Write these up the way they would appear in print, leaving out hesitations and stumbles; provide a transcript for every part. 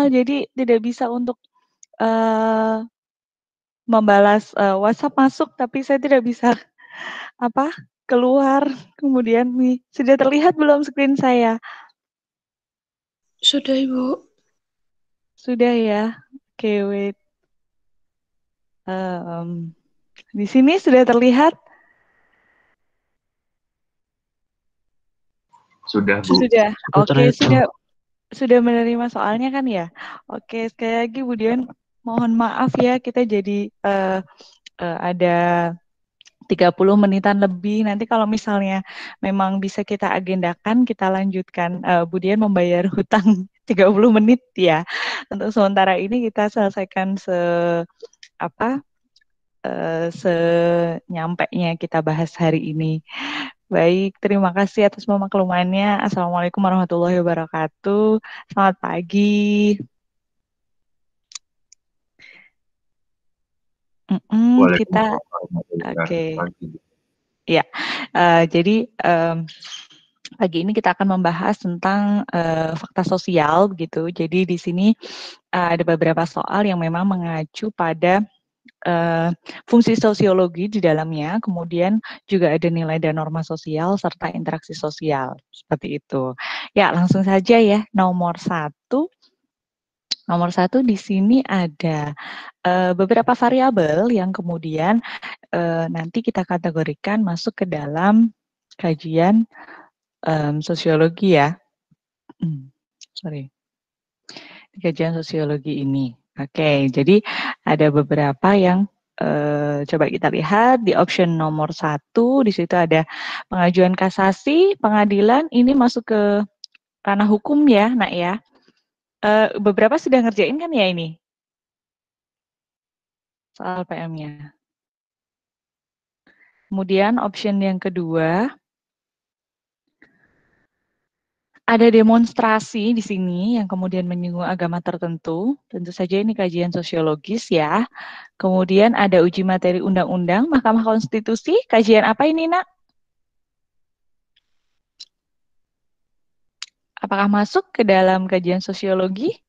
mahal, jadi tidak bisa untuk, membalas, WhatsApp masuk, tapi saya tidak bisa, apa, keluar. Kemudian nih, sudah terlihat belum screen saya? Sudah, Ibu. Sudah ya? Oke, wait. Di sini sudah terlihat? Sudah, Bu. Sudah. Sudah Oke, terlihat, Bu. sudah menerima soalnya kan ya? Oke, sekali lagi Bu Dian, mohon maaf ya kita jadi ada 30 menitan lebih. Nanti kalau misalnya memang bisa kita agendakan, kita lanjutkan. Bu Dian membayar hutang 30 menit ya. Untuk sementara ini kita selesaikan apa senyampainya kita bahas hari ini. Baik, terima kasih atas pemaklumannya. Assalamualaikum warahmatullahi wabarakatuh. Selamat pagi. Kita oke. Ya, jadi pagi ini kita akan membahas tentang fakta sosial begitu. Jadi di sini ada beberapa soal yang memang mengacu pada fungsi sosiologi di dalamnya, kemudian juga ada nilai dan norma sosial serta interaksi sosial seperti itu. Ya, langsung saja ya. Nomor satu di sini ada beberapa variabel yang kemudian nanti kita kategorikan masuk ke dalam kajian sosiologi ya. Sorry. Kajian sosiologi ini. Oke, jadi ada beberapa yang coba kita lihat di option nomor 1, di situ ada pengajuan kasasi, pengadilan, ini masuk ke ranah hukum ya, Nak ya. Beberapa sudah ngerjain kan ya ini? Soal PM-nya. Kemudian option yang kedua, ada demonstrasi di sini yang kemudian menyinggung agama tertentu. Tentu saja ini kajian sosiologis ya. Kemudian ada uji materi undang-undang, Mahkamah Konstitusi. Kajian apa ini, Nak? Apakah masuk ke dalam kajian sosiologi?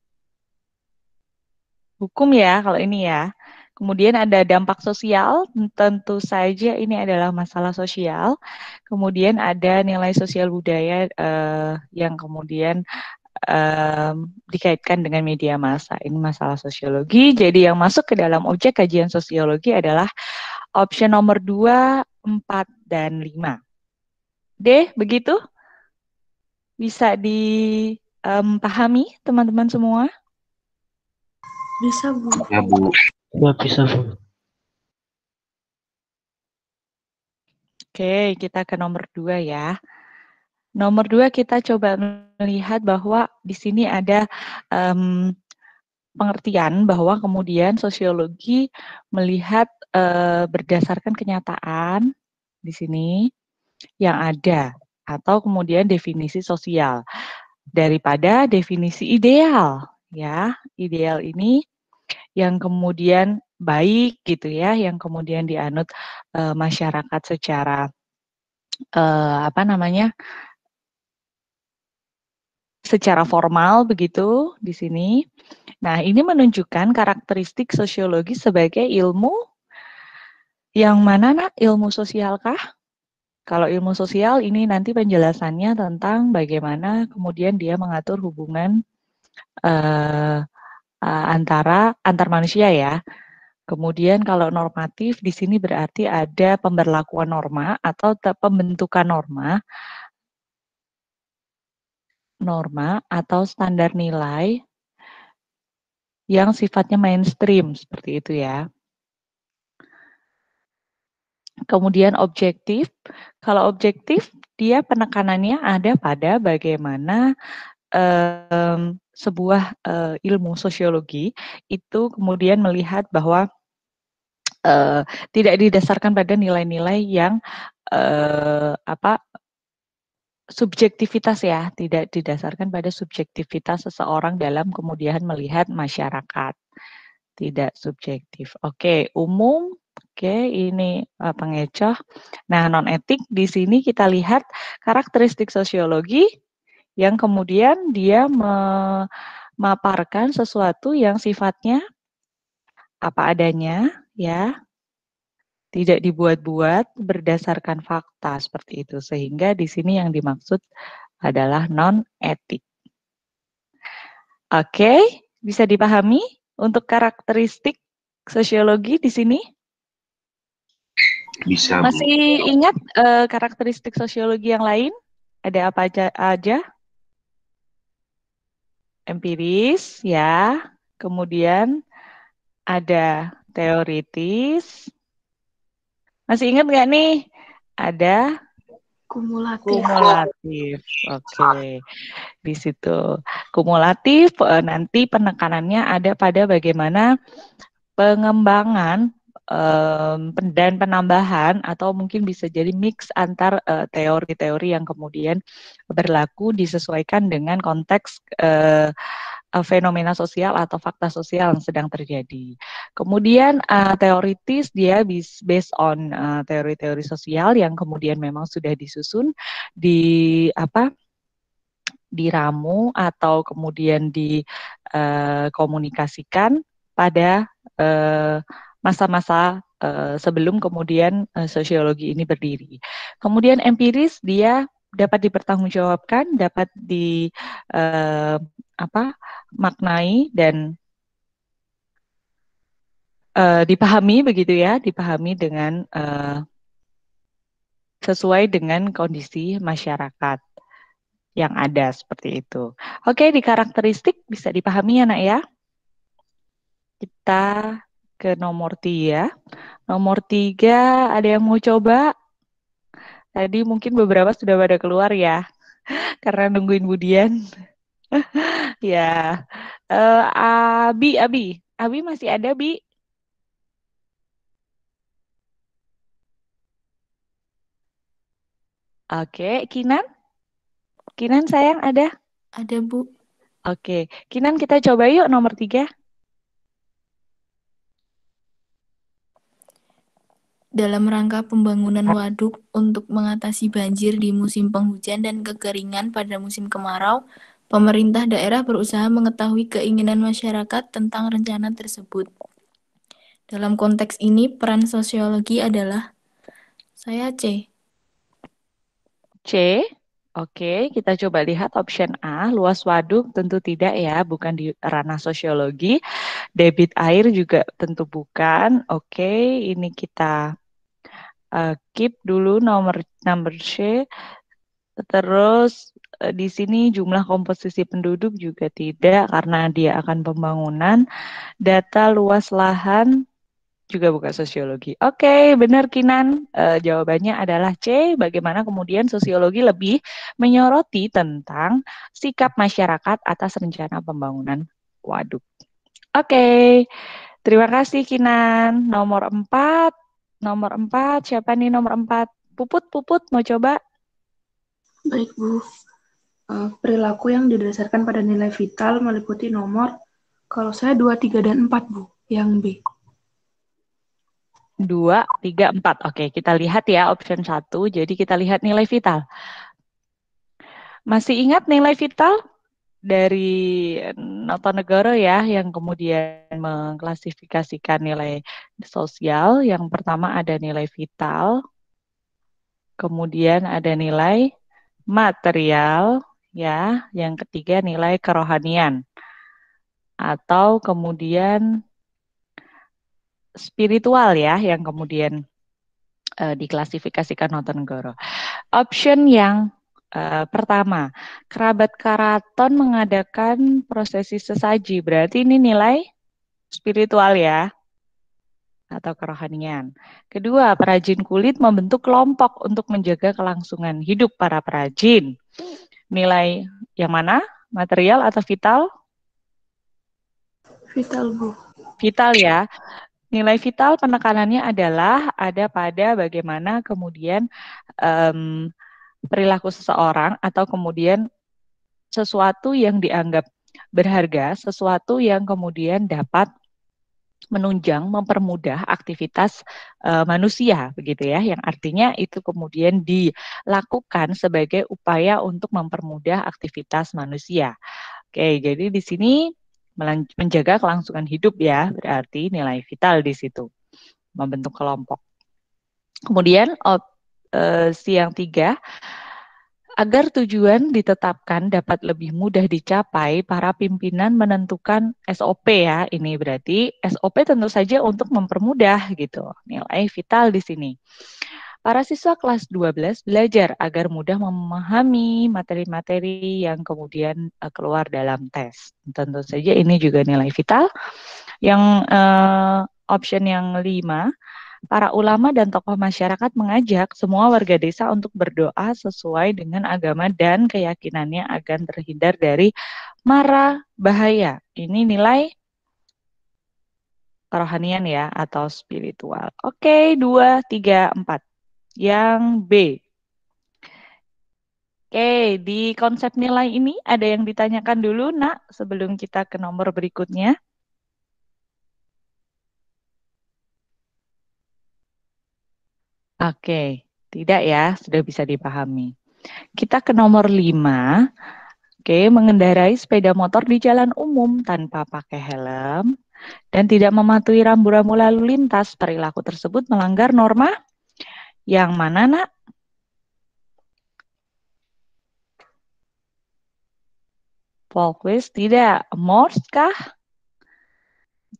Hukum ya, kalau ini ya. Kemudian ada dampak sosial, tentu saja ini adalah masalah sosial. Kemudian ada nilai sosial budaya yang kemudian dikaitkan dengan media massa. Ini masalah sosiologi. Jadi yang masuk ke dalam objek kajian sosiologi adalah option nomor 2, 4, dan 5. D, begitu? Bisa dipahami teman-teman semua? Bisa, Bu. Ya, Bu. Ya, bisa, Bu. Oke, kita ke nomor 2 ya. Nomor 2 kita coba melihat bahwa di sini ada pengertian bahwa kemudian sosiologi melihat berdasarkan kenyataan di sini yang ada atau kemudian definisi sosial daripada definisi ideal ya. Ideal ini yang kemudian baik gitu ya, yang kemudian dianut masyarakat secara secara formal begitu di sini. Nah, ini menunjukkan karakteristik sosiologi sebagai ilmu yang mana, Nak? Ilmu sosial kah? Kalau ilmu sosial ini nanti penjelasannya tentang bagaimana kemudian dia mengatur hubungan antar manusia ya. Kemudian kalau normatif di sini berarti ada pemberlakuan norma atau pembentukan norma atau standar nilai yang sifatnya mainstream seperti itu ya. Kemudian objektif, kalau objektif dia penekanannya ada pada bagaimana sebuah ilmu sosiologi itu kemudian melihat bahwa tidak didasarkan pada nilai-nilai yang subjektivitas ya, tidak didasarkan pada subjektivitas seseorang dalam kemudian melihat masyarakat, tidak subjektif. Oke, umum. Oke, ini pengecoh. Nah, non etik di sini kita lihat karakteristik sosiologi yang kemudian dia memaparkan sesuatu yang sifatnya apa adanya, ya, tidak dibuat-buat berdasarkan fakta seperti itu. Sehingga di sini yang dimaksud adalah non-etik. Oke, bisa dipahami untuk karakteristik sosiologi di sini? Bisa, Bu. Masih ingat karakteristik sosiologi yang lain? Ada apa aja? Empiris, ya. Kemudian ada teoritis. Masih ingat nggak nih? Ada kumulatif. Oke. Di situ kumulatif nanti penekanannya ada pada bagaimana pengembangan dan penambahan atau mungkin bisa jadi mix antar teori-teori yang kemudian berlaku disesuaikan dengan konteks fenomena sosial atau fakta sosial yang sedang terjadi. Kemudian teoritis dia based on teori-teori sosial yang kemudian memang sudah disusun di diramu atau kemudian dikomunikasikan pada masa-masa sebelum kemudian sosiologi ini berdiri. Kemudian empiris dia dapat dipertanggungjawabkan, dapat maknai dan dipahami begitu ya, dipahami dengan sesuai dengan kondisi masyarakat yang ada seperti itu. Oke, di karakteristik bisa dipahami ya, Nak ya. Kita ke nomor 3. Nomor 3, ada yang mau coba? Tadi mungkin beberapa sudah pada keluar ya, karena nungguin Budian. Ya, Abi masih ada, Bi? Oke, Kinan? Kinan sayang ada? Ada, Bu. Oke, Kinan kita coba yuk nomor 3. Dalam rangka pembangunan waduk untuk mengatasi banjir di musim penghujan dan kekeringan pada musim kemarau, pemerintah daerah berusaha mengetahui keinginan masyarakat tentang rencana tersebut. Dalam konteks ini, peran sosiologi adalah saya C. C. Oke, kita coba lihat option A, luas waduk tentu tidak ya, bukan di ranah sosiologi. Debit air juga tentu bukan. Oke, ini kita keep dulu nomor C. Terus di sini jumlah komposisi penduduk juga tidak karena dia akan pembangunan. Data luas lahan juga bukan sosiologi. Oke, benar Kinan. Jawabannya adalah C. Bagaimana kemudian sosiologi lebih menyoroti tentang sikap masyarakat atas rencana pembangunan waduk. Oke, terima kasih Kinan. Nomor 4. Nomor 4, siapa nih nomor 4? Puput mau coba? Baik, Bu. Perilaku yang didasarkan pada nilai vital meliputi nomor, kalau saya 2, 3, dan 4, Bu. Yang B. 2, 3, 4. Oke, kita lihat ya option 1. Jadi kita lihat nilai vital. Masih ingat nilai vital dari Notonegoro ya, yang kemudian mengklasifikasikan nilai sosial. Yang pertama ada nilai vital, kemudian ada nilai material, ya. Yang ketiga nilai kerohanian, atau kemudian spiritual ya, yang kemudian diklasifikasikan Notonegoro. Option yang pertama, kerabat karaton mengadakan prosesi sesaji. Berarti ini nilai spiritual ya, atau kerohanian. Kedua, perajin kulit membentuk kelompok untuk menjaga kelangsungan hidup para perajin. Nilai yang mana? Material atau vital? Vital, Bu. Vital ya. Nilai vital penekanannya adalah ada pada bagaimana kemudian perilaku seseorang atau kemudian sesuatu yang dianggap berharga, sesuatu yang kemudian dapat menunjang, mempermudah aktivitas manusia, begitu ya, yang artinya itu kemudian dilakukan sebagai upaya untuk mempermudah aktivitas manusia. Oke, jadi di sini menjaga kelangsungan hidup ya, berarti nilai vital di situ, membentuk kelompok. Kemudian opsi yang 3, agar tujuan ditetapkan dapat lebih mudah dicapai, para pimpinan menentukan SOP ya. Ini berarti SOP tentu saja untuk mempermudah gitu, nilai vital di sini. Para siswa kelas 12 belajar agar mudah memahami materi-materi yang kemudian keluar dalam tes. Tentu saja ini juga nilai vital. Yang option yang 5, para ulama dan tokoh masyarakat mengajak semua warga desa untuk berdoa sesuai dengan agama dan keyakinannya agar terhindar dari mara bahaya. Ini nilai kerohanian ya atau spiritual. Oke, 2, 3, 4. Yang B. Oke, di konsep nilai ini ada yang ditanyakan dulu, Nak, sebelum kita ke nomor berikutnya. Oke, tidak ya, sudah bisa dipahami. Kita ke nomor 5. Oke, mengendarai sepeda motor di jalan umum tanpa pakai helm dan tidak mematuhi rambu-rambu lalu lintas. Perilaku tersebut melanggar norma yang mana, Nak? Polquist tidak. Morse kah?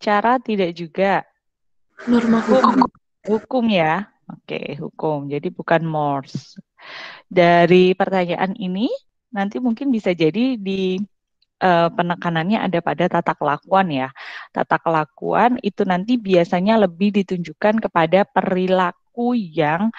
Cara tidak juga. Norma hukum. Hukum ya. Oke, hukum. Jadi bukan Morse. Dari pertanyaan ini nanti mungkin bisa jadi di penekanannya ada pada tata kelakuan ya. Tata kelakuan itu nanti biasanya lebih ditunjukkan kepada perilaku yang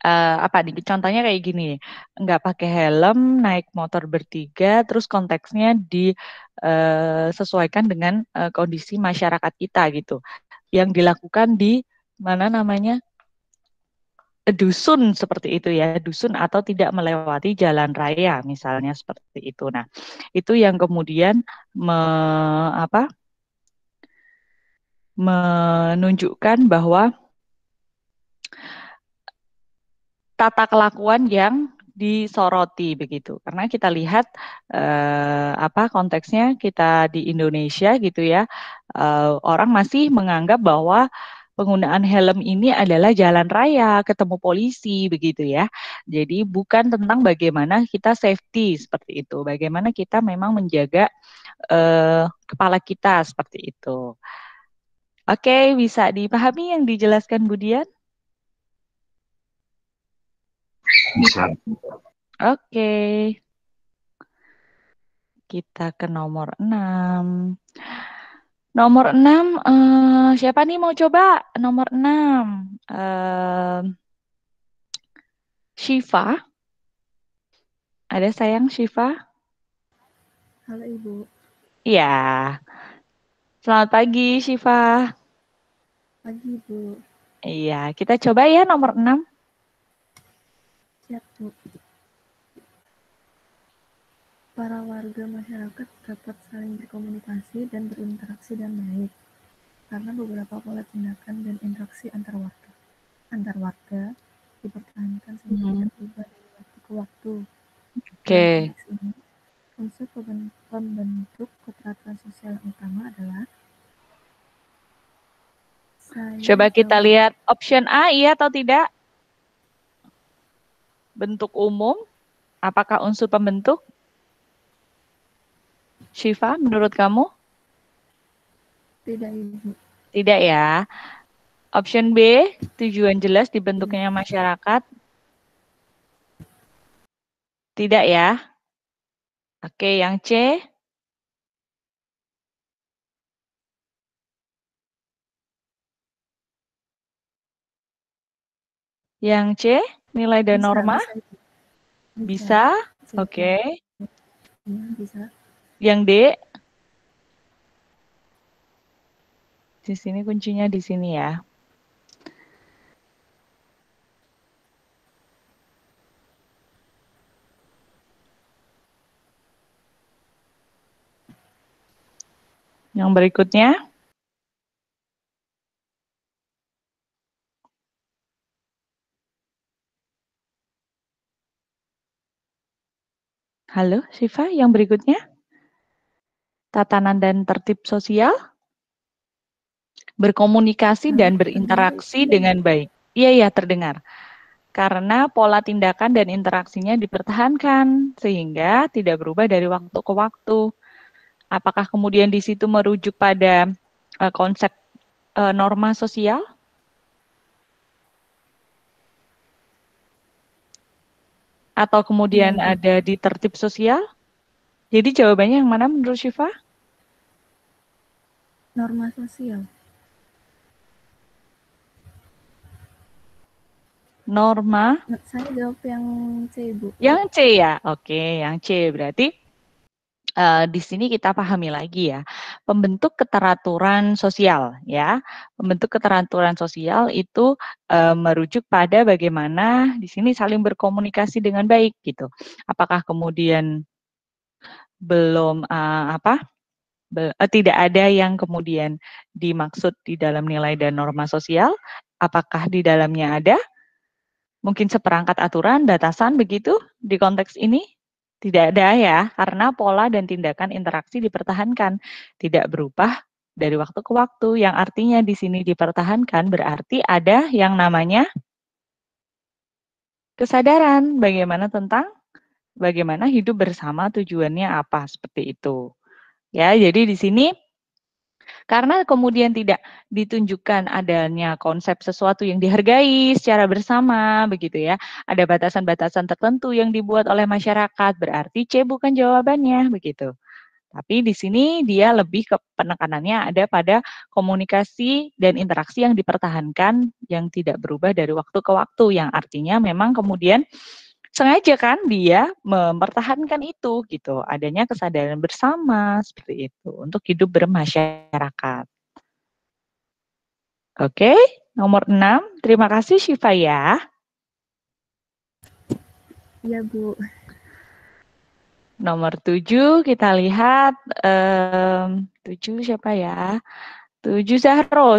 apa nih? Contohnya kayak gini, nggak pakai helm, naik motor bertiga, terus konteksnya disesuaikan dengan kondisi masyarakat kita gitu. Yang dilakukan di mana namanya? Dusun seperti itu ya, dusun atau tidak melewati jalan raya misalnya seperti itu. Nah, itu yang kemudian apa, menunjukkan bahwa tata kelakuan yang disoroti begitu. Karena kita lihat apa konteksnya kita di Indonesia gitu ya, orang masih menganggap bahwa penggunaan helm ini adalah jalan raya, ketemu polisi begitu ya. Jadi bukan tentang bagaimana kita safety seperti itu, bagaimana kita memang menjaga kepala kita seperti itu. Oke, bisa dipahami yang dijelaskan Budian? Bisa. Oke. Kita ke nomor 6. Nomor 6, siapa nih mau coba? Nomor 6. Syifa. Ada sayang Syifa? Halo Ibu. Iya. Selamat pagi Syifa. Pagi Ibu. Iya, kita coba ya nomor 6. Siap Bu. Para warga masyarakat dapat saling berkomunikasi dan berinteraksi dengan baik karena beberapa pola tindakan dan interaksi antar warga dipertahankan sehingga tidak berubah dari waktu ke waktu. Dalam Oke. konteks ini, unsur pembentuk keteraturan sosial yang utama adalah Coba kita lihat option A, iya atau tidak? Bentuk umum, apakah unsur pembentuk? Syifa, menurut kamu? Tidak Ibu. Tidak ya. Option B, tujuan jelas dibentuknya masyarakat. Tidak ya. Oke, yang C. Yang C, nilai dan norma? Bisa. Oke. Bisa. Yang D? Di sini kuncinya di sini ya. Yang berikutnya. Halo, Syifa, yang berikutnya. Tatanan dan tertib sosial. Berkomunikasi dan berinteraksi dengan baik. Iya, terdengar. Karena pola tindakan dan interaksinya dipertahankan, sehingga tidak berubah dari waktu ke waktu. Apakah kemudian di situ merujuk pada konsep norma sosial? Atau kemudian ada di tertib sosial? Jadi jawabannya yang mana menurut Syifa? Norma sosial. Norma. Saya jawab yang C, Bu. Yang C ya? Oke, yang C. Berarti di sini kita pahami lagi ya, pembentuk keteraturan sosial ya. Pembentuk keteraturan sosial itu merujuk pada bagaimana di sini saling berkomunikasi dengan baik gitu. Apakah kemudian belum tidak ada yang kemudian dimaksud di dalam nilai dan norma sosial? Apakah di dalamnya ada mungkin seperangkat aturan, batasan begitu di konteks ini? Tidak ada ya, karena pola dan tindakan interaksi dipertahankan, tidak berubah dari waktu ke waktu. Yang artinya di sini dipertahankan berarti ada yang namanya kesadaran bagaimana hidup bersama, tujuannya apa, seperti itu. Ya, jadi di sini karena kemudian tidak ditunjukkan adanya konsep sesuatu yang dihargai secara bersama, begitu ya. Ada batasan-batasan tertentu yang dibuat oleh masyarakat, berarti C bukan jawabannya, begitu. Tapi di sini dia lebih ke penekanannya ada pada komunikasi dan interaksi yang dipertahankan yang tidak berubah dari waktu ke waktu, yang artinya memang kemudian sengaja kan dia mempertahankan itu gitu, adanya kesadaran bersama seperti itu untuk hidup bermasyarakat. Oke, nomor 6. Terima kasih Syifa ya. Iya, Bu. Nomor 7 kita lihat 7 siapa ya? 7 Zahro.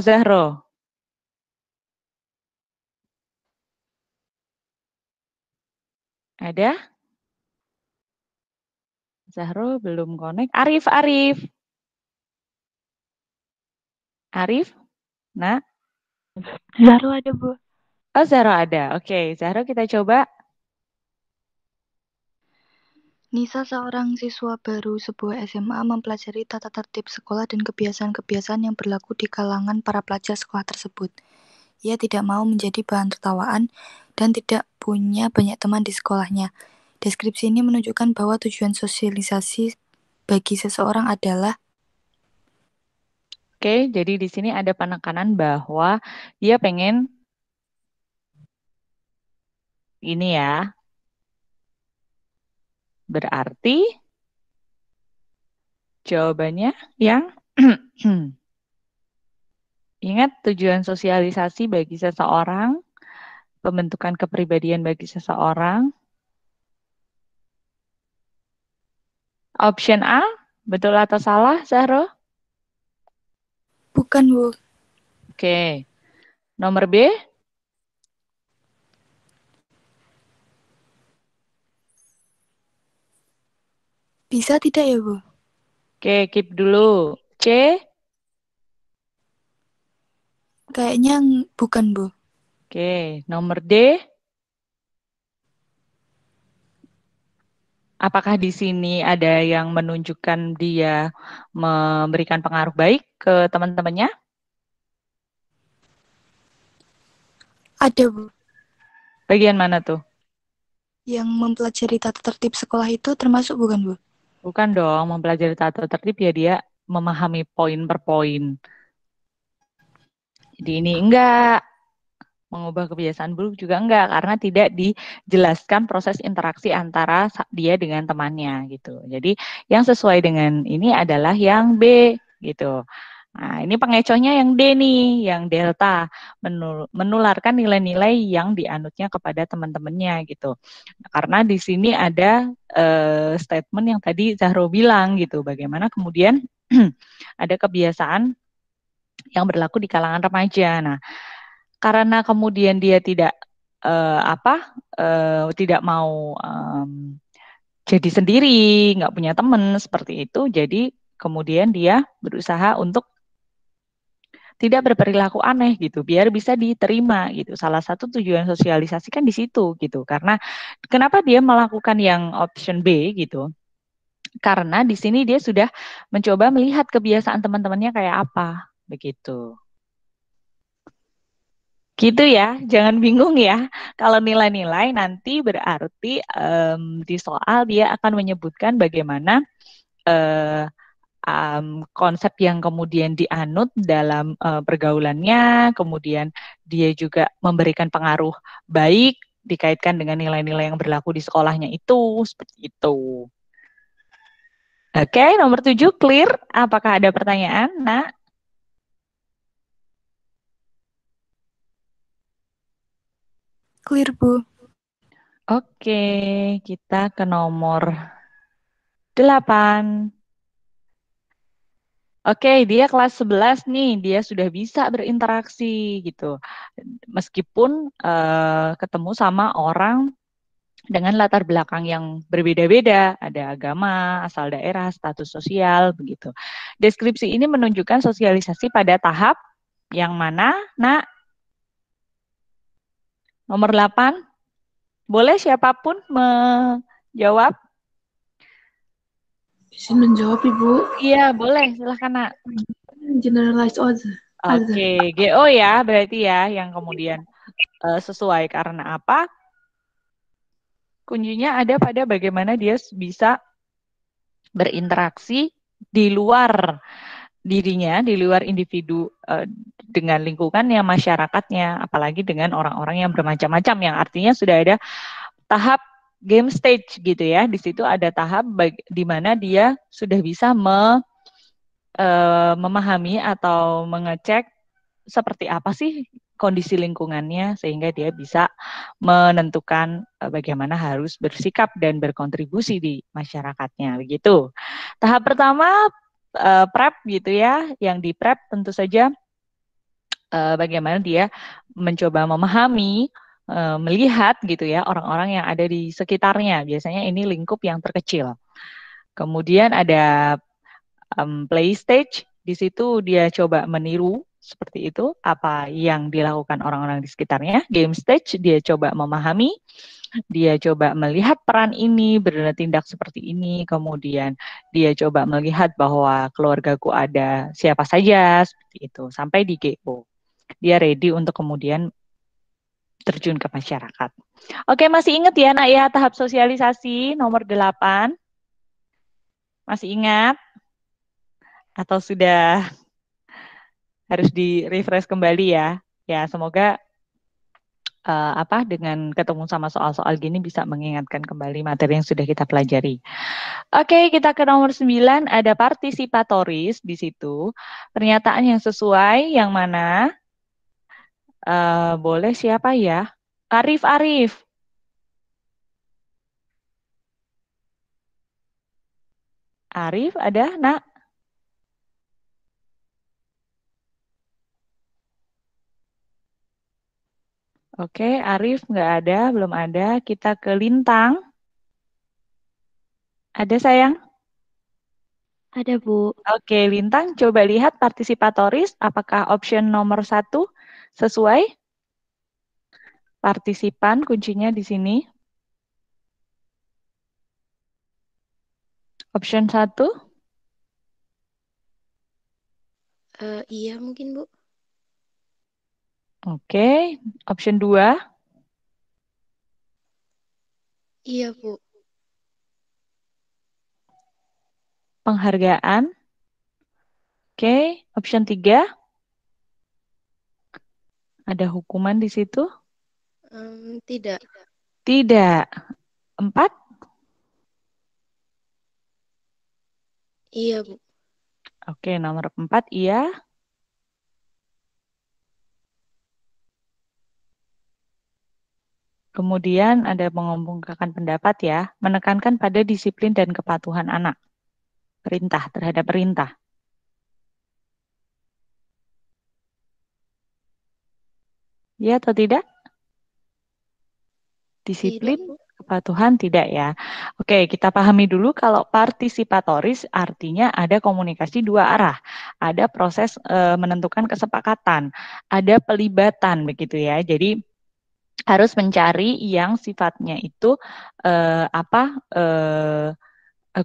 Ada? Zahro belum connect. Arif. Arif? Nah. Zahro ada, Bu. Oh, Zahro ada. Oke, Zahro kita coba. Nisa, seorang siswa baru sebuah SMA, mempelajari tata tertib sekolah dan kebiasaan-kebiasaan yang berlaku di kalangan para pelajar sekolah tersebut. Ia tidak mau menjadi bahan tertawaan dan tidak punya banyak teman di sekolahnya. Deskripsi ini menunjukkan bahwa tujuan sosialisasi bagi seseorang adalah Oke, jadi di sini ada penekanan bahwa dia pengen ini ya. Berarti jawabannya yang ingat tujuan sosialisasi bagi seseorang, pembentukan kepribadian bagi seseorang. Option A, betul atau salah, Zahro? bukan, Bu. Oke. Nomor B? Bisa tidak ya, Bu? Oke, keep dulu. C? Kayaknya bukan, Bu. Oke, nomor D? Apakah di sini ada yang menunjukkan dia memberikan pengaruh baik ke teman-temannya? Ada, Bu. Bagian mana tuh? Yang mempelajari tata tertib sekolah itu termasuk bukan, Bu? Bukan dong, mempelajari tata tertib ya dia memahami poin per poin. Jadi ini enggak. Mengubah kebiasaan buruk juga enggak, karena tidak dijelaskan proses interaksi antara dia dengan temannya gitu. Jadi yang sesuai dengan ini adalah yang B gitu. Nah, ini pengecohnya yang D nih, yang delta, menularkan nilai-nilai yang dianutnya kepada teman-temannya gitu. Karena di sini ada statement yang tadi Zahro bilang gitu, bagaimana kemudian ada kebiasaan yang berlaku di kalangan remaja. Nah, karena kemudian dia tidak tidak mau jadi sendiri, nggak punya teman seperti itu. Jadi kemudian dia berusaha untuk tidak berperilaku aneh gitu, biar bisa diterima gitu. Salah satu tujuan sosialisasi kan di situ gitu. Karena kenapa dia melakukan yang option B gitu? Karena di sini dia sudah mencoba melihat kebiasaan teman-temannya kayak apa, begitu. Gitu ya, jangan bingung ya. Kalau nilai-nilai nanti berarti di soal dia akan menyebutkan bagaimana eh, konsep yang kemudian dianut dalam pergaulannya, kemudian dia juga memberikan pengaruh baik dikaitkan dengan nilai-nilai yang berlaku di sekolahnya itu, seperti itu. Oke, nomor 7 clear. Apakah ada pertanyaan? Nah, Clear, Bu. oke, kita ke nomor 8. Oke, dia kelas 11 nih, dia sudah bisa berinteraksi gitu. Meskipun ketemu sama orang dengan latar belakang yang berbeda-beda, ada agama, asal daerah, status sosial, begitu. Deskripsi ini menunjukkan sosialisasi pada tahap yang mana? Nah, nomor 8. Boleh siapapun menjawab? Izin menjawab, Ibu. Iya, boleh. Silahkan, Nak. Generalize aja. Oke, GO ya, berarti ya yang kemudian sesuai. Karena apa? Kuncinya ada pada bagaimana dia bisa berinteraksi di luar dirinya, di luar individu dengan lingkungannya, masyarakatnya, apalagi dengan orang-orang yang bermacam-macam, yang artinya sudah ada tahap game stage gitu ya. Di situ ada tahap di mana dia sudah bisa memahami atau mengecek seperti apa sih kondisi lingkungannya sehingga dia bisa menentukan bagaimana harus bersikap dan berkontribusi di masyarakatnya begitu. Tahap pertama prep gitu ya, yang di prep tentu saja bagaimana dia mencoba memahami, melihat gitu ya orang-orang yang ada di sekitarnya. Biasanya ini lingkup yang terkecil. Kemudian ada play stage, di situ dia coba meniru seperti itu apa yang dilakukan orang-orang di sekitarnya. Game stage dia coba memahami, dia coba melihat peran ini, bertindak seperti ini, kemudian dia coba melihat bahwa keluargaku ada siapa saja, seperti itu, sampai di GO. Dia ready untuk kemudian terjun ke masyarakat. Oke, masih ingat ya nak ya tahap sosialisasi nomor 8? Masih ingat? Atau sudah harus di-refresh kembali ya? Ya, semoga dengan ketemu sama soal-soal gini bisa mengingatkan kembali materi yang sudah kita pelajari. Oke, kita ke nomor 9, ada partisipatoris di situ. Pernyataan yang sesuai yang mana? Boleh siapa ya? Arif. Arif ada, Nak? Oke, Arif nggak ada, belum ada. Kita ke Lintang. Ada sayang? Ada, Bu. Oke, Lintang coba lihat partisipatoris. Apakah option nomor 1 sesuai? Partisipan kuncinya di sini. Option 1. Iya mungkin, Bu. Oke, option 2. Iya, Bu. Penghargaan. Oke, option 3. Ada hukuman di situ? Tidak. Tidak. 4. Iya, Bu. Oke, nomor 4 iya. Kemudian ada mengemukakan pendapat ya, menekankan pada disiplin dan kepatuhan anak. Perintah terhadap perintah. Ya atau tidak? Disiplin, Tidak, Bu. Kepatuhan tidak ya. Oke, kita pahami dulu kalau partisipatoris artinya ada komunikasi dua arah. Ada proses menentukan kesepakatan, ada pelibatan begitu ya. Jadi harus mencari yang sifatnya itu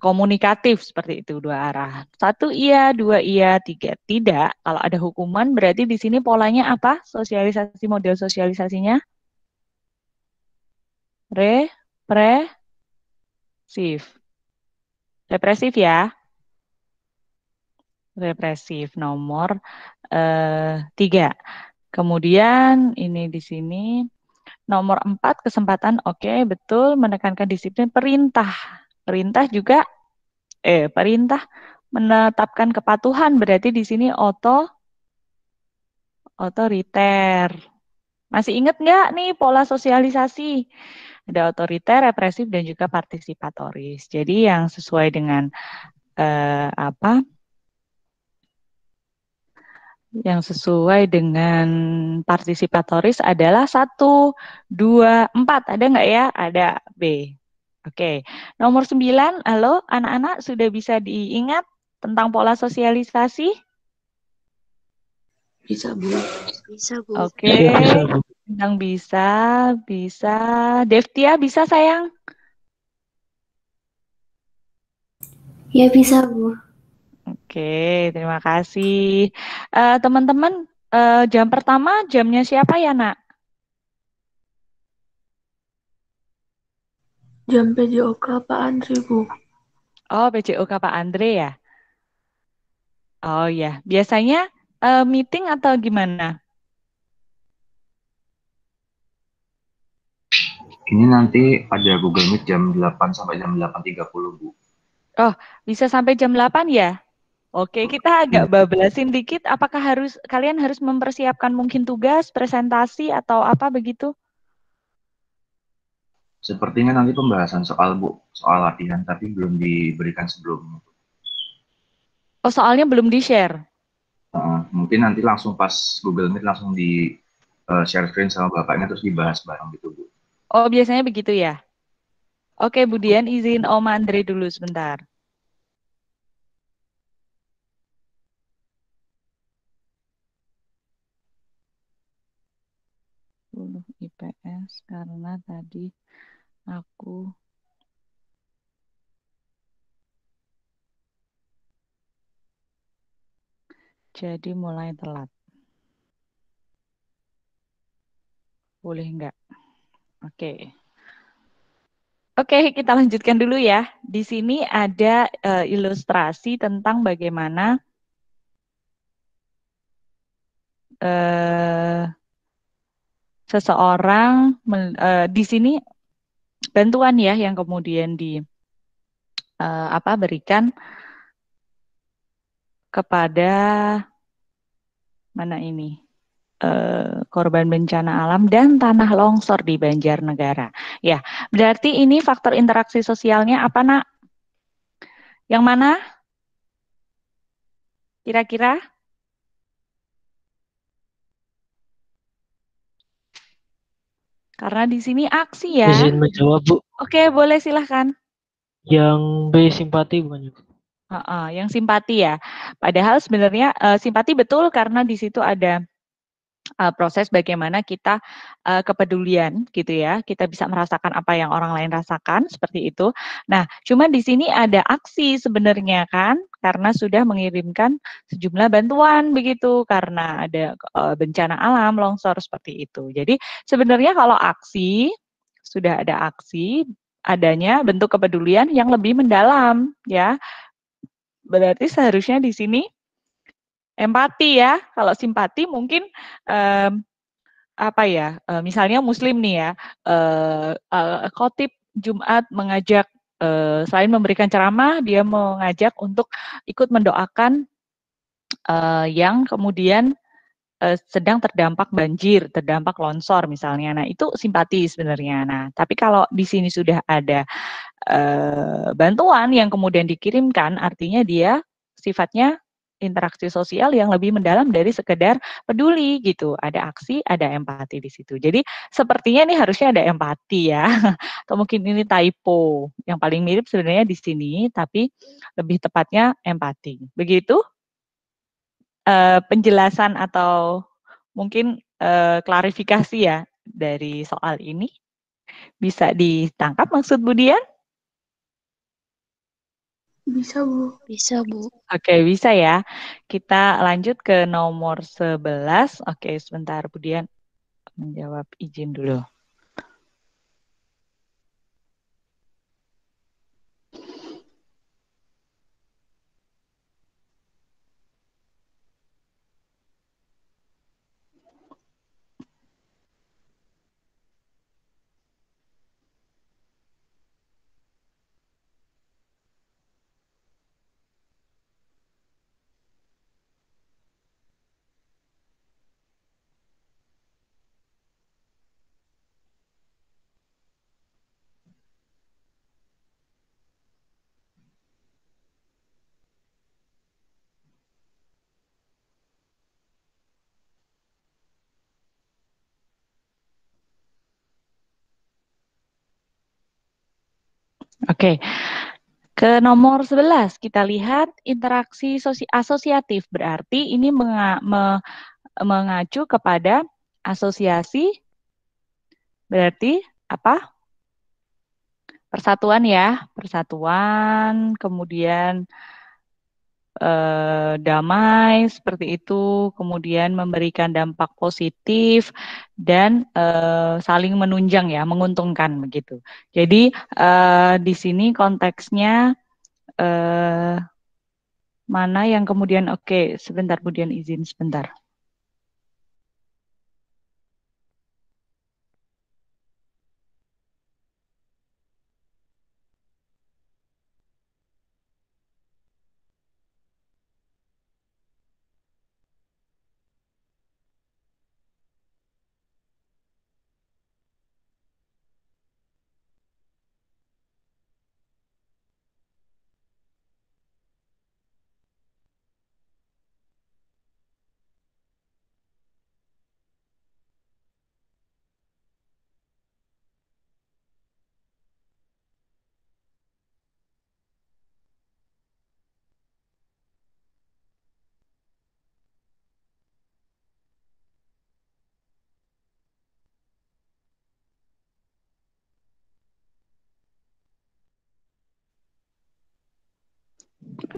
komunikatif seperti itu dua arah. Satu iya, dua iya, tiga tidak. Kalau ada hukuman berarti di sini polanya apa? Sosialisasi model sosialisasinya represif ya. Represif nomor 3. Kemudian ini di sini nomor 4 kesempatan, oke, betul, menekankan disiplin. Perintah juga perintah menetapkan kepatuhan berarti di sini otoriter. Masih ingat nggak nih pola sosialisasi? Ada otoriter, represif, dan juga partisipatoris. Jadi yang sesuai dengan yang sesuai dengan partisipatoris adalah 1, 2, 4. Ada nggak ya? Ada B. Oke. Nomor 9, halo anak-anak sudah bisa diingat tentang pola sosialisasi? Bisa, Bu. Bisa, Bu. Oke. Tentang bisa. Devtia bisa sayang? Ya bisa, Bu. Oke, terima kasih. Teman-teman, jam pertama jamnya siapa ya, Nak? Jam PJOK Pak Andri, Bu. Oh, PJOK Pak Andre ya? Oh ya, biasanya meeting atau gimana? Ini nanti ada Google Meet jam 8 sampai jam 8.30, Bu. Oh, bisa sampai jam 8 ya? Oke, kita agak bablasin dikit. Apakah kalian harus mempersiapkan mungkin tugas, presentasi, atau apa begitu? Sepertinya nanti pembahasan soal latihan, tapi belum diberikan sebelumnya. Oh, soalnya belum di-share? Mungkin nanti langsung pas Google Meet langsung di share screen sama bapaknya terus dibahas bareng gitu, Bu. Oh, biasanya begitu ya? Oke, Bu Dian, izin Om Andre dulu sebentar. IPS karena tadi aku jadi mulai telat. Boleh enggak? Oke. Oke, kita lanjutkan dulu ya. Di sini ada ilustrasi tentang bagaimana seseorang di sini bantuan ya yang kemudian berikan kepada mana ini korban bencana alam dan tanah longsor di Banjarnegara. Ya, berarti ini faktor interaksi sosialnya apa, Nak? Yang mana? Kira-kira? Karena di sini aksi ya. Izin menjawab, Bu. Oke, boleh silahkan. Yang B simpati bukan juga? Yang simpati ya. Padahal sebenarnya simpati betul karena di situ ada proses bagaimana kita kepedulian gitu ya. Kita bisa merasakan apa yang orang lain rasakan seperti itu. Nah, cuma di sini ada aksi sebenarnya kan karena sudah mengirimkan sejumlah bantuan begitu karena ada bencana alam, longsor seperti itu. Jadi sebenarnya kalau aksi sudah ada aksi, adanya bentuk kepedulian yang lebih mendalam ya. Berarti seharusnya di sini empati ya. Kalau simpati mungkin misalnya Muslim nih ya, khotib Jumat mengajak selain memberikan ceramah, dia mengajak untuk ikut mendoakan yang kemudian sedang terdampak banjir, terdampak longsor misalnya. Nah, itu simpati sebenarnya. Nah, tapi kalau di sini sudah ada bantuan yang kemudian dikirimkan, artinya dia sifatnya interaksi sosial yang lebih mendalam dari sekedar peduli gitu. Ada aksi, ada empati di situ. Jadi sepertinya nih harusnya ada empati ya. Atau mungkin ini typo. Yang paling mirip sebenarnya di sini, tapi lebih tepatnya empati. Begitu penjelasan atau mungkin klarifikasi ya dari soal ini. Bisa ditangkap maksud Bu Dian? Bisa, Bu. Bisa, Bu. Oke, bisa ya. Kita lanjut ke nomor 11. Oke, sebentar Bu Dian menjawab izin dulu. Oke. Ke nomor 11 kita lihat interaksi asosiatif, berarti ini mengacu kepada asosiasi, berarti apa? Persatuan ya, persatuan, kemudian damai seperti itu, kemudian memberikan dampak positif dan saling menunjang ya, menguntungkan begitu. Jadi di sini konteksnya mana yang kemudian oke, sebentar kemudian izin sebentar.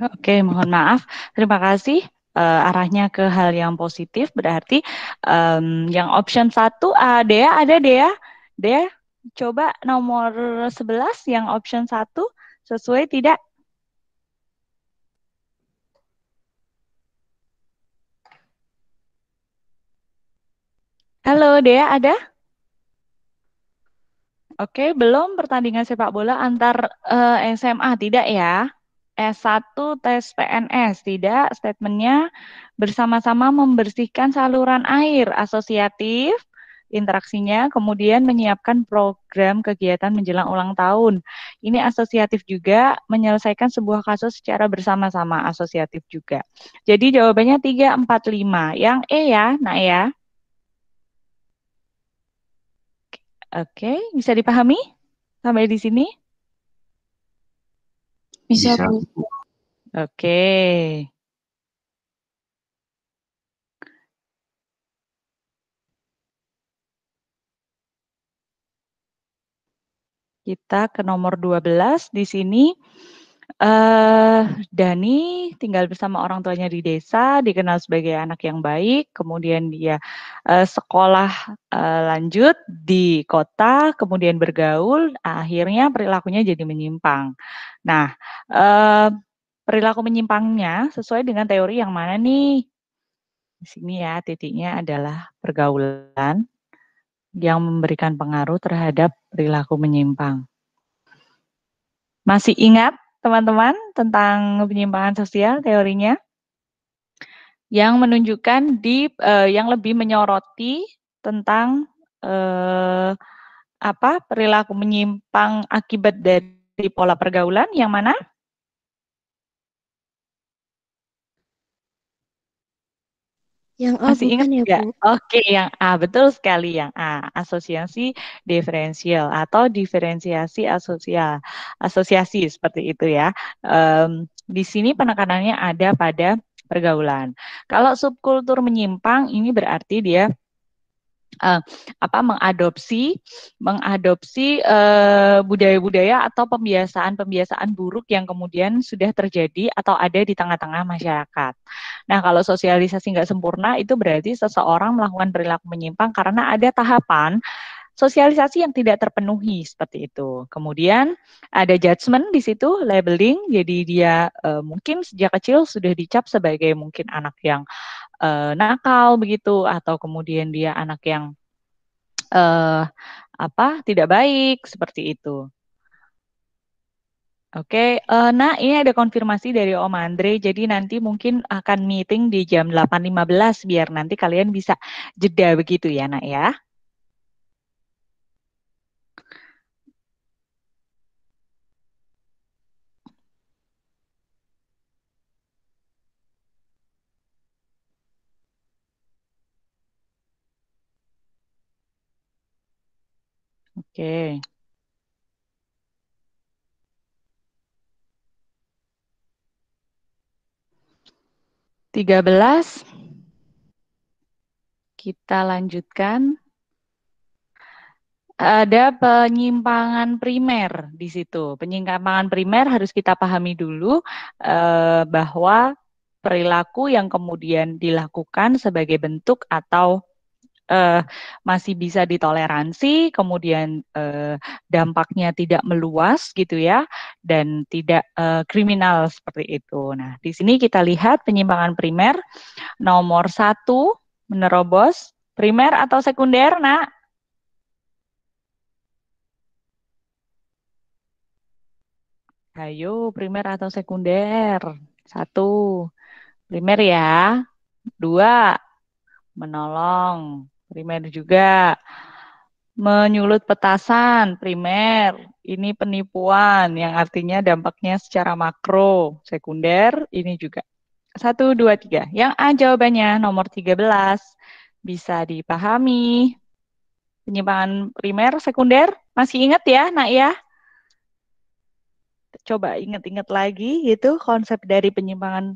Oke, mohon maaf. Terima kasih. Arahnya ke hal yang positif berarti yang option 1 Dea ada Dea? Dea coba nomor 11 yang option 1 sesuai tidak? Halo Dea ada? Oke, belum pertandingan sepak bola antar SMA tidak ya? S1 tes PNS tidak, statementnya bersama-sama membersihkan saluran air asosiatif, interaksinya kemudian menyiapkan program kegiatan menjelang ulang tahun. Ini asosiatif juga, menyelesaikan sebuah kasus secara bersama-sama, asosiatif juga. Jadi jawabannya 3, 4, 5. Yang E ya, nah ya. Oke, bisa dipahami sampai di sini? Bisa, Bisa. Bu. Oke. Kita ke nomor 12 di sini. Dani tinggal bersama orang tuanya di desa, dikenal sebagai anak yang baik, kemudian dia sekolah lanjut di kota, kemudian bergaul, akhirnya perilakunya jadi menyimpang. Nah, perilaku menyimpangnya sesuai dengan teori yang mana nih? Di sini ya, titiknya adalah pergaulan yang memberikan pengaruh terhadap perilaku menyimpang. Masih ingat teman-teman tentang penyimpangan sosial teorinya? Yang menunjukkan yang lebih menyoroti tentang perilaku menyimpang akibat dari pola pergaulan yang mana? Yang A Masih ingat bukan ya, nggak? Bu? Oke, yang A. Betul sekali yang A. Asosiasi diferensial atau diferensiasi asosial. Asosiasi seperti itu ya. Di sini penekanannya ada pada pergaulan. Kalau subkultur menyimpang, ini berarti dia eh, mengadopsi budaya-budaya atau pembiasaan-pembiasaan buruk yang kemudian sudah terjadi atau ada di tengah-tengah masyarakat. Nah, kalau sosialisasi nggak sempurna itu berarti seseorang melakukan perilaku menyimpang karena ada tahapan sosialisasi yang tidak terpenuhi seperti itu. Kemudian ada judgement di situ, labeling. Jadi dia mungkin sejak kecil sudah dicap sebagai mungkin anak yang nakal begitu, atau kemudian dia anak yang eh, tidak baik seperti itu. Oke, nah ini ada konfirmasi dari Om Andre, jadi nanti mungkin akan meeting di jam 8.15 biar nanti kalian bisa jeda begitu ya, Nak ya. Oke. 13. Kita lanjutkan. Ada penyimpangan primer di situ. Penyimpangan primer harus kita pahami dulu bahwa perilaku yang kemudian dilakukan sebagai bentuk atau masih bisa ditoleransi, kemudian dampaknya tidak meluas gitu ya, dan tidak kriminal seperti itu. Nah, di sini kita lihat penyimpangan primer nomor 1 menerobos primer atau sekunder, Nak. Ayo, primer atau sekunder? 1, primer ya. 2, menolong. Primer juga. Menyulut petasan, primer. Ini penipuan yang artinya dampaknya secara makro. Sekunder, ini juga. 1, 2, 3. Yang A jawabannya nomor 13. Bisa dipahami. Penyimpangan primer, sekunder. Masih ingat ya, Nak ya? Coba ingat-ingat lagi gitu konsep dari penyimpangan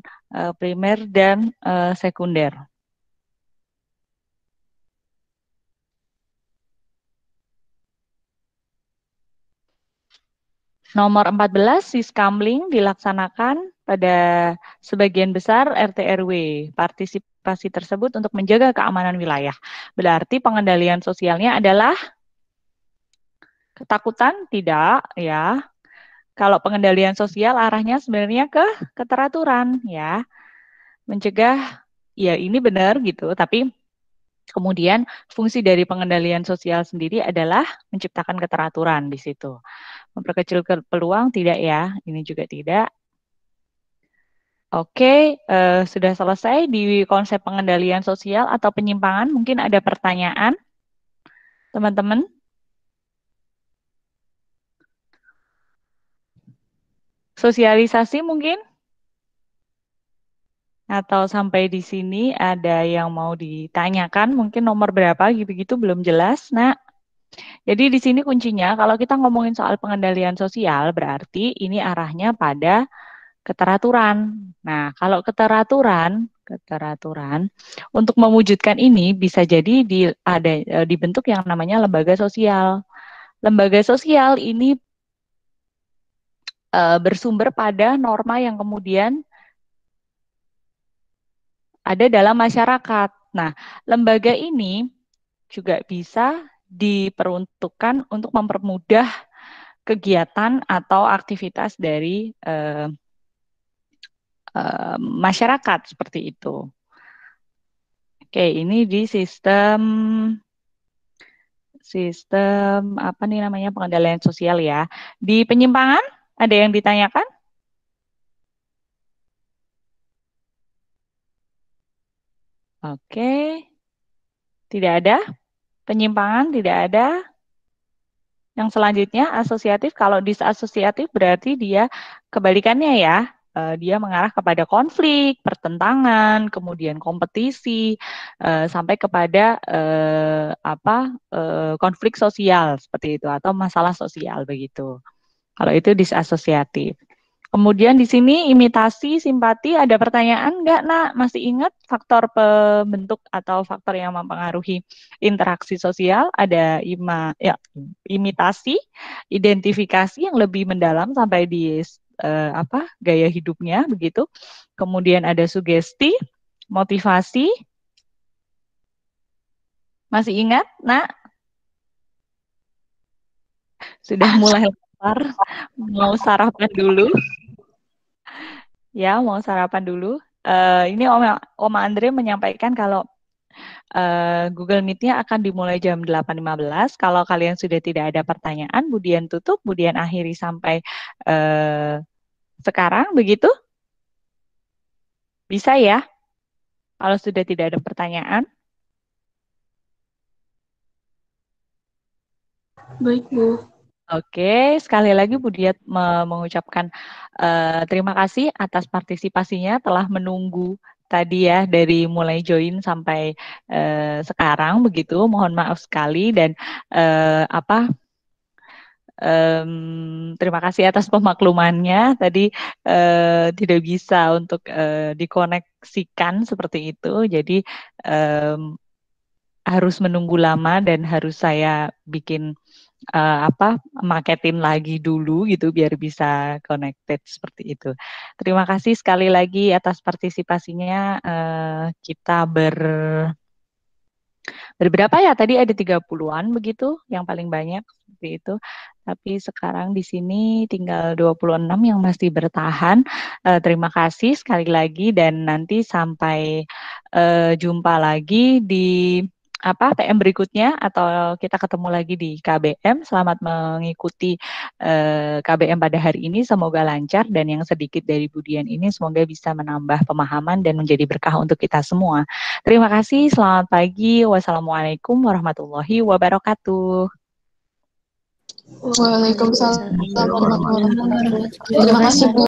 primer dan sekunder. Nomor 14, siskamling dilaksanakan pada sebagian besar RT RW. Partisipasi tersebut untuk menjaga keamanan wilayah. Berarti pengendalian sosialnya adalah ketakutan? Tidak, ya. Kalau pengendalian sosial arahnya sebenarnya ke keteraturan, ya. Mencegah, ya ini benar gitu, tapi kemudian fungsi dari pengendalian sosial sendiri adalah menciptakan keteraturan di situ. Memperkecil peluang tidak ya, ini juga tidak. Oke, sudah selesai di konsep pengendalian sosial atau penyimpangan. Mungkin ada pertanyaan, teman-teman? Sosialisasi mungkin? Atau sampai di sini ada yang mau ditanyakan, mungkin nomor berapa gitu-gitu belum jelas. Nah, jadi di sini kuncinya kalau kita ngomongin soal pengendalian sosial berarti ini arahnya pada keteraturan. Nah, kalau keteraturan untuk mewujudkan ini bisa jadi dibentuk yang namanya lembaga sosial. Lembaga sosial ini bersumber pada norma yang kemudian ada dalam masyarakat. Nah, lembaga ini juga bisa diperuntukkan untuk mempermudah kegiatan atau aktivitas dari masyarakat seperti itu. Oke, ini di sistem apa nih namanya pengendalian sosial ya. Di penyimpangan ada yang ditanyakan? Oke. Tidak ada. Penyimpangan tidak ada. Yang selanjutnya asosiatif, kalau disasosiatif berarti dia kebalikannya ya. dia mengarah kepada konflik, pertentangan, kemudian kompetisi, sampai kepada konflik sosial seperti itu atau masalah sosial begitu. Kalau itu disasosiatif. Kemudian di sini imitasi, simpati, ada pertanyaan nggak, Nak? Masih ingat faktor pembentuk atau faktor yang mempengaruhi interaksi sosial? Ada imitasi, identifikasi yang lebih mendalam sampai di gaya hidupnya begitu. Kemudian ada sugesti, motivasi. Masih ingat, Nak? Sudah mulai lapar, mau sarapan dulu. Ya, mau sarapan dulu. Ini Om Andre menyampaikan kalau Google Meet-nya akan dimulai jam 8.15. Kalau kalian sudah tidak ada pertanyaan, Budian tutup, Budian akhiri sampai sekarang, begitu? Bisa ya? Kalau sudah tidak ada pertanyaan. Baik, Bu. Oke, sekali lagi Bu Diat mengucapkan terima kasih atas partisipasinya, telah menunggu tadi ya dari mulai join sampai sekarang begitu. Mohon maaf sekali dan terima kasih atas pemaklumannya. Tadi tidak bisa untuk dikoneksikan seperti itu, jadi harus menunggu lama dan harus saya bikin maketin lagi dulu gitu biar bisa connected seperti itu. Terima kasih sekali lagi atas partisipasinya. Kita berberapa ya? Tadi ada 30-an begitu yang paling banyak seperti itu. Tapi sekarang di sini tinggal 26 yang masih bertahan. Terima kasih sekali lagi dan nanti sampai jumpa lagi di TM berikutnya atau kita ketemu lagi di KBM. Selamat mengikuti KBM pada hari ini, semoga lancar dan yang sedikit dari Budian ini semoga bisa menambah pemahaman dan menjadi berkah untuk kita semua. Terima kasih, selamat pagi. Wassalamualaikum warahmatullahi wabarakatuh. Waalaikumsalam warahmatullahi wabarakatuh. Terima kasih, Bu.